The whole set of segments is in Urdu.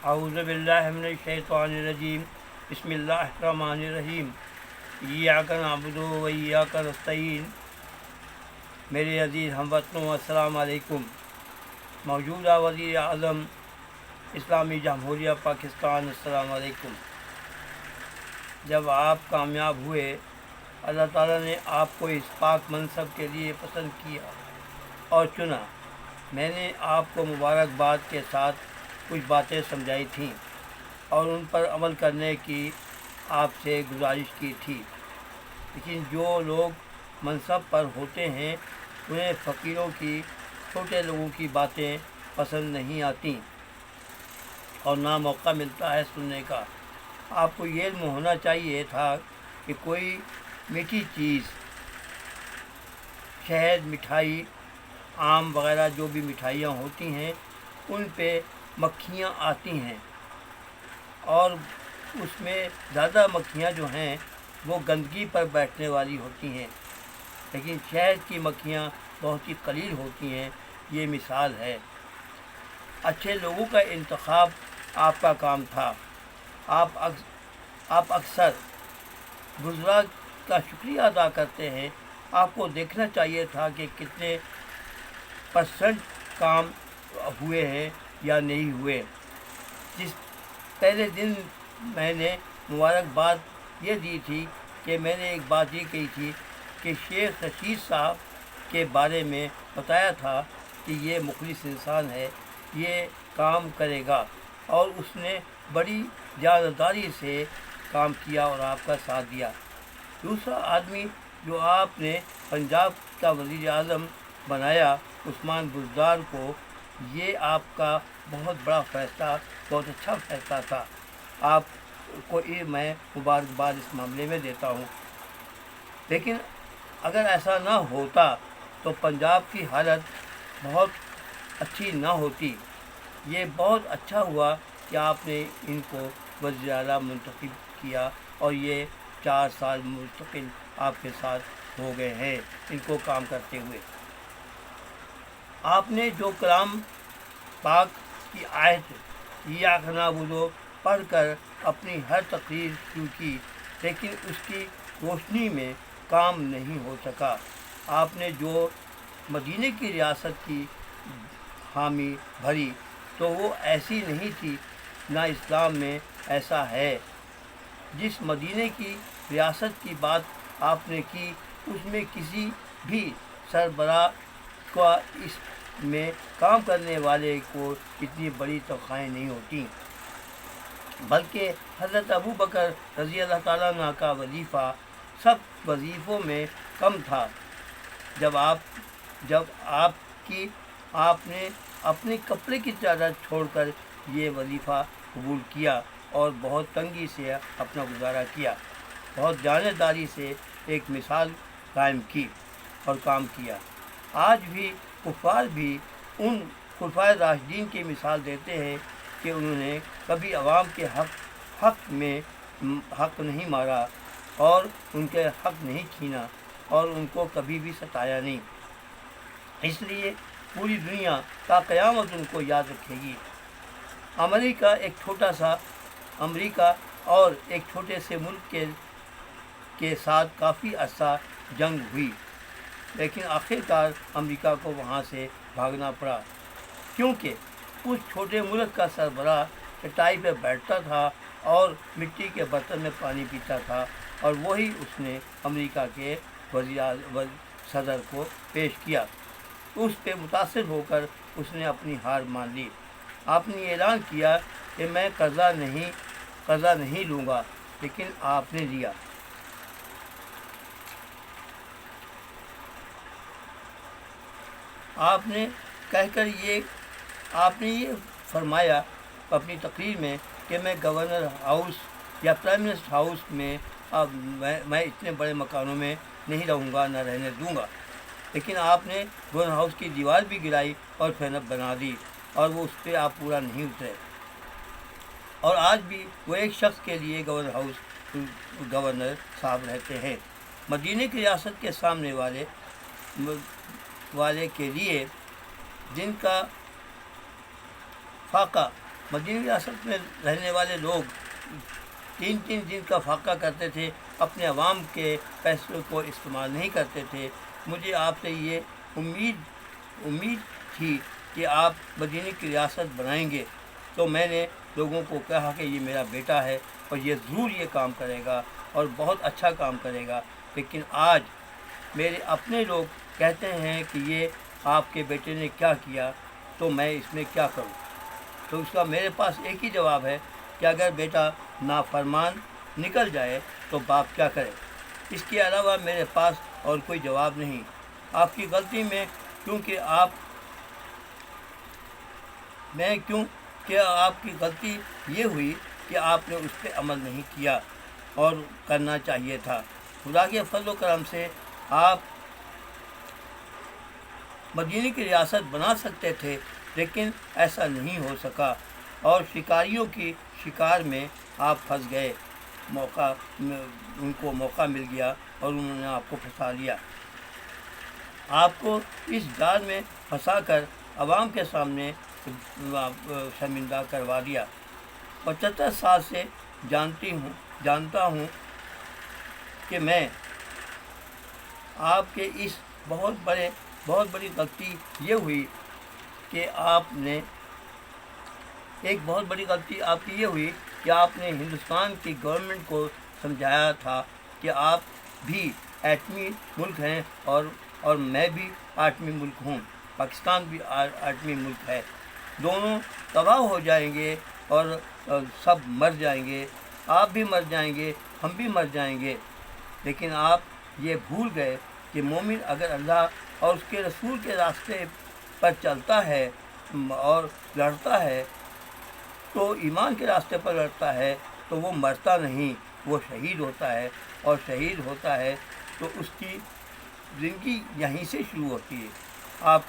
اعوذ باللہ من الشیطان الرجیم بسم اللہ الرحمن الرحیم ایاک نعبد و ایاک نستعین۔ میرے عزیز ہم وطنوں، السلام علیکم۔ موجودہ وزیر اعظم اسلامی جمہوریہ پاکستان، السلام علیکم۔ جب آپ کامیاب ہوئے، اللہ تعالیٰ نے آپ کو اس پاک منصب کے لیے پسند کیا اور چنا۔ میں نے آپ کو مبارکباد کے ساتھ کچھ باتیں سمجھائی تھیں اور ان پر عمل کرنے کی آپ سے گزارش کی تھی، لیکن جو لوگ منصب پر ہوتے ہیں انہیں فقیروں کی، چھوٹے لوگوں کی باتیں پسند نہیں آتیں اور نہ موقع ملتا ہے سننے کا۔ آپ کو یہ علم ہونا چاہیے تھا کہ کوئی میٹھی چیز، شہد، مٹھائی، آم وغیرہ جو بھی مٹھائیاں ہوتی ہیں، ان پہ مکھیاں آتی ہیں اور اس میں زیادہ مکھیاں جو ہیں وہ گندگی پر بیٹھنے والی ہوتی ہیں، لیکن شہد کی مکھیاں بہت ہی قلیل ہوتی ہیں۔ یہ مثال ہے۔ اچھے لوگوں کا انتخاب آپ کا کام تھا۔ آپ اکثر بزرگ کا شکریہ ادا کرتے ہیں۔ آپ کو دیکھنا چاہیے تھا کہ کتنے پرسنٹ کام ہوئے ہیں یا نہیں ہوئے۔ جس پہلے دن میں نے مبارکباد یہ دی تھی کہ میں نے ایک بات یہ کہی تھی کہ شیخ رشید صاحب کے بارے میں بتایا تھا کہ یہ مخلص انسان ہے، یہ کام کرے گا، اور اس نے بڑی جانبداری سے کام کیا اور آپ کا ساتھ دیا۔ دوسرا آدمی جو آپ نے پنجاب کا وزیر اعظم بنایا، عثمان بزدار کو، یہ آپ کا بہت بڑا فیصلہ، بہت اچھا فیصلہ تھا۔ آپ کو میں مبارکباد اس معاملے میں دیتا ہوں، لیکن اگر ایسا نہ ہوتا تو پنجاب کی حالت بہت اچھی نہ ہوتی۔ یہ بہت اچھا ہوا کہ آپ نے ان کو وزیر اعلیٰ منتخب کیا اور یہ 4 سال مستقل آپ کے ساتھ ہو گئے ہیں ان کو کام کرتے ہوئے۔ آپ نے جو کلام پاک کی آیت ایاک نعبد پڑھ کر اپنی ہر تقریر شروع کی، لیکن اس کی روشنی میں کام نہیں ہو سکا۔ آپ نے جو مدینے کی ریاست کی حامی بھری تو وہ ایسی نہیں تھی، نہ اسلام میں ایسا ہے۔ جس مدینے کی ریاست کی بات آپ نے کی، اس میں کسی بھی سربراہ کا اس میں کام کرنے والے کو اتنی بڑی تنخواہیں نہیں ہوتی، بلکہ حضرت ابو بکر رضی اللہ تعالیٰ عنہ کا وظیفہ سب وظیفوں میں کم تھا۔ جب آپ نے اپنے کپڑے کی چادر چھوڑ کر یہ وظیفہ قبول کیا اور بہت تنگی سے اپنا گزارا کیا، بہت جانبداری سے ایک مثال قائم کی اور کام کیا۔ آج بھی کفار بھی ان خلفائے راشدین کی مثال دیتے ہیں کہ انہوں نے کبھی عوام کے حق میں حق نہیں مارا اور ان کے حق نہیں چھینا اور ان کو کبھی بھی ستایا نہیں۔ اس لیے پوری دنیا تا قیامت ان کو یاد رکھے گی۔ امریکہ اور ایک چھوٹے سے ملک کے ساتھ کافی عرصہ جنگ ہوئی، لیکن آخرکار امریکہ کو وہاں سے بھاگنا پڑا، کیونکہ اس چھوٹے ملک کا سربراہ چٹائی پہ بیٹھتا تھا اور مٹی کے برتن میں پانی پیتا تھا، اور وہی اس نے امریکہ کے صدر کو پیش کیا۔ اس پہ متاثر ہو کر اس نے اپنی ہار مان لی۔ آپ نے اعلان کیا کہ میں قرضہ نہیں لوں گا، لیکن آپ نے لیا۔ آپ نے یہ فرمایا اپنی تقریر میں کہ میں گورنر ہاؤس یا پرائم منسٹر ہاؤس میں میں اتنے بڑے مکانوں میں نہیں رہوں گا، نہ رہنے دوں گا، لیکن آپ نے گورنر ہاؤس کی دیوار بھی گرائی اور پھر بنا دی، اور وہ اس پہ آپ پورا نہیں اترے۔ اور آج بھی وہ ایک شخص کے لیے گورنر ہاؤس گورنر صاحب رہتے ہیں۔ مدینے کی ریاست کے سامنے والے کے لیے جن کا فاقہ مدینہ ریاست میں رہنے والے لوگ 3 دن کا فاقہ کرتے تھے، اپنے عوام کے پیسوں کو استعمال نہیں کرتے تھے۔ مجھے آپ سے یہ امید تھی کہ آپ مدینہ کی ریاست بنائیں گے، تو میں نے لوگوں کو کہا کہ یہ میرا بیٹا ہے اور یہ ضرور یہ کام کرے گا اور بہت اچھا کام کرے گا، لیکن آج میرے اپنے لوگ کہتے ہیں کہ یہ آپ کے بیٹے نے کیا کیا، تو میں اس میں کیا کروں؟ تو اس کا میرے پاس ایک ہی جواب ہے کہ اگر بیٹا نافرمان نکل جائے تو باپ کیا کرے؟ اس کے علاوہ میرے پاس اور کوئی جواب نہیں۔ آپ کی غلطی میں کیونکہ آپ کی غلطی یہ ہوئی کہ آپ نے اس پہ عمل نہیں کیا اور کرنا چاہیے تھا۔ خدا کے فضل و کرم سے آپ مدینہ کی ریاست بنا سکتے تھے، لیکن ایسا نہیں ہو سکا اور شکاریوں کی شکار میں آپ پھنس گئے۔ ان کو موقع مل گیا اور انہوں نے آپ کو پھنسا لیا، آپ کو اس جال میں پھنسا کر عوام کے سامنے شرمندہ کروا دیا۔ 75 سال سے جانتا ہوں کہ میں آپ کے اس بہت بڑی غلطی یہ ہوئی کہ آپ نے ہندوستان کی گورنمنٹ کو سمجھایا تھا کہ آپ بھی ایٹمی ملک ہیں اور میں بھی ایٹمی ملک ہوں، پاکستان بھی ایٹمی ملک ہے، دونوں تباہ ہو جائیں گے اور سب مر جائیں گے، آپ بھی مر جائیں گے، ہم بھی مر جائیں گے۔ لیکن آپ یہ بھول گئے کہ مومن اگر اللہ اور اس کے رسول کے راستے پر چلتا ہے اور لڑتا ہے، تو ایمان کے راستے پر لڑتا ہے، تو وہ مرتا نہیں، وہ شہید ہوتا ہے، اور شہید ہوتا ہے تو اس کی زندگی یہیں سے شروع ہوتی ہے۔ آپ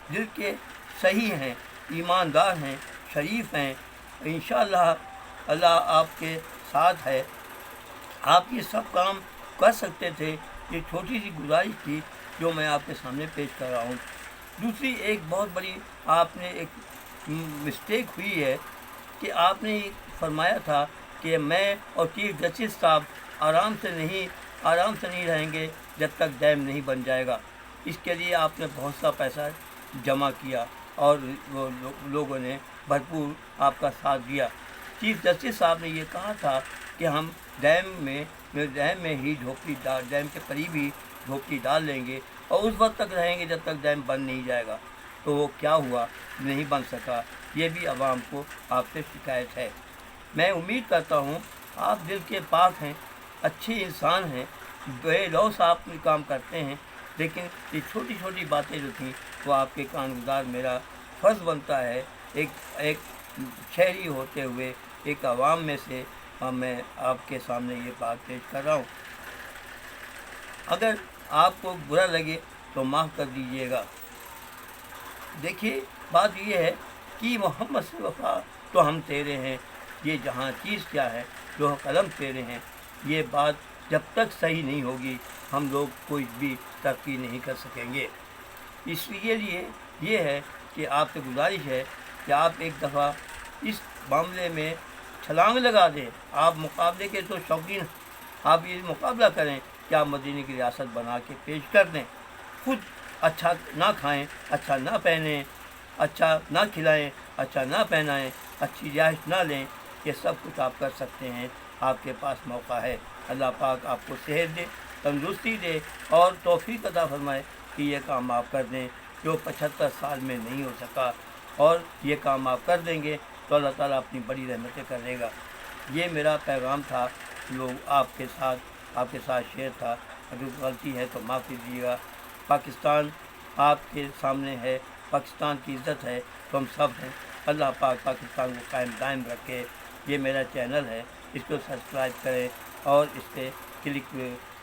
دل کے صحیح ہیں، ایماندار ہیں، شریف ہیں، انشاءاللہ اللہ آپ کے ساتھ ہے، آپ یہ سب کام کر سکتے تھے۔ یہ چھوٹی سی گزارش تھی جو میں آپ کے سامنے پیش کر رہا ہوں۔ دوسری ایک بہت بڑی آپ نے ایک مسٹیک ہوئی ہے کہ آپ نے فرمایا تھا کہ میں اور چیف جسٹس صاحب آرام سے نہیں رہیں گے جب تک ڈیم نہیں بن جائے گا۔ اس کے لیے آپ نے بہت سا پیسہ جمع کیا اور لوگوں نے بھرپور آپ کا ساتھ دیا۔ چیف جسٹس صاحب نے یہ کہا تھا کہ ہم ڈیم میں ہی ڈیم کے قریب ہی جھوپڑی ڈال لیں گے اور اس وقت تک رہیں گے جب تک ڈیم بن نہیں جائے گا۔ تو وہ کیا ہوا؟ نہیں بن سکا۔ یہ بھی عوام کو آپ سے شکایت ہے۔ میں امید کرتا ہوں آپ دل کے پاک ہیں، اچھے انسان ہیں، بے لوث آپ کام کرتے ہیں، لیکن یہ چھوٹی چھوٹی باتیں جو تھیں وہ آپ کے کانگزار میرا فرض بنتا ہے ایک شہری ہوتے ہوئے، ایک عوام میں سے میں آپ کے سامنے یہ بات پیش کر رہا ہوں۔ اگر آپ کو برا لگے تو معاف کر دیجیے گا۔ دیکھیے بات یہ ہے کہ محمد سے وفا تو ہم تیرے ہیں، یہ جہاں چیز کیا ہے جو قلم تیرے ہیں۔ یہ بات جب تک صحیح نہیں ہوگی ہم لوگ کوئی بھی ترقی نہیں کر سکیں گے۔ اس لیے یہ ہے کہ آپ سے گزارش ہے کہ آپ ایک دفعہ اس معاملے میں چھلانگ لگا دیں۔ آپ مقابلے کے تو شوقین، آپ یہ مقابلہ کریں کہ آپ مدینہ کی ریاست بنا کے پیش کر دیں۔ خود اچھا نہ کھائیں، اچھا نہ پہنیں، اچھا نہ کھلائیں، اچھا نہ پہنائیں، اچھی رہائش نہ لیں، یہ سب کچھ آپ کر سکتے ہیں۔ آپ کے پاس موقع ہے۔ اللہ پاک آپ کو صحت دے، تندرستی دے اور توفیق عطا فرمائے کہ یہ کام آپ کر دیں جو 75 سال میں نہیں ہو سکا، اور یہ کام آپ کر دیں گے تو اللہ تعالیٰ اپنی بڑی رحمتیں کر دے گا۔ یہ میرا پیغام تھا، لوگ آپ کے ساتھ شیئر تھا۔ اگر غلطی ہے تو معاف کیجیے گا۔ پاکستان آپ کے سامنے ہے، پاکستان کی عزت ہے تو ہم سب ہیں۔ اللہ پاک پاکستان کو قائم دائم رکھے۔ یہ میرا چینل ہے، اس کو سبسکرائب کریں اور اس پہ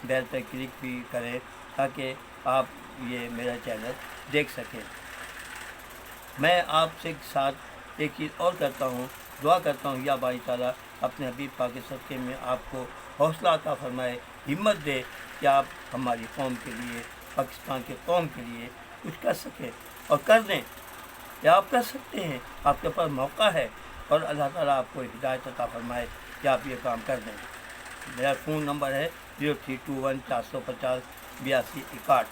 بیل پہ کلک بھی کریں تاکہ آپ یہ میرا چینل دیکھ سکیں۔ میں آپ سے ساتھ ایک چیز اور کرتا ہوں، دعا کرتا ہوں یا باری تعالیٰ اپنے حبیب پاک کے صدقے میں آپ کو حوصلہ عطا فرمائے، ہمت دے کہ آپ ہماری قوم کے لیے، پاکستان کے قوم کے لیے کچھ کر سکیں اور کر دیں، یا آپ کر سکتے ہیں، آپ کے پاس موقع ہے، اور اللہ تعالیٰ آپ کو ہدایت عطا فرمائے کہ آپ یہ کام کر دیں۔ میرا فون نمبر ہے 0321 450 8261،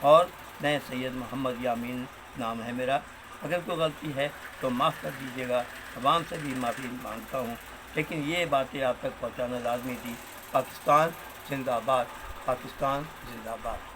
اور میں سید محمد یامین نام ہے میرا۔ اگر کوئی غلطی ہے تو معاف کر دیجیے گا، عوام سے بھی معافی مانگتا ہوں، لیکن یہ باتیں آپ تک پہنچانا لازمی تھی۔ پاکستان زندہ باد، پاکستان زندہ باد۔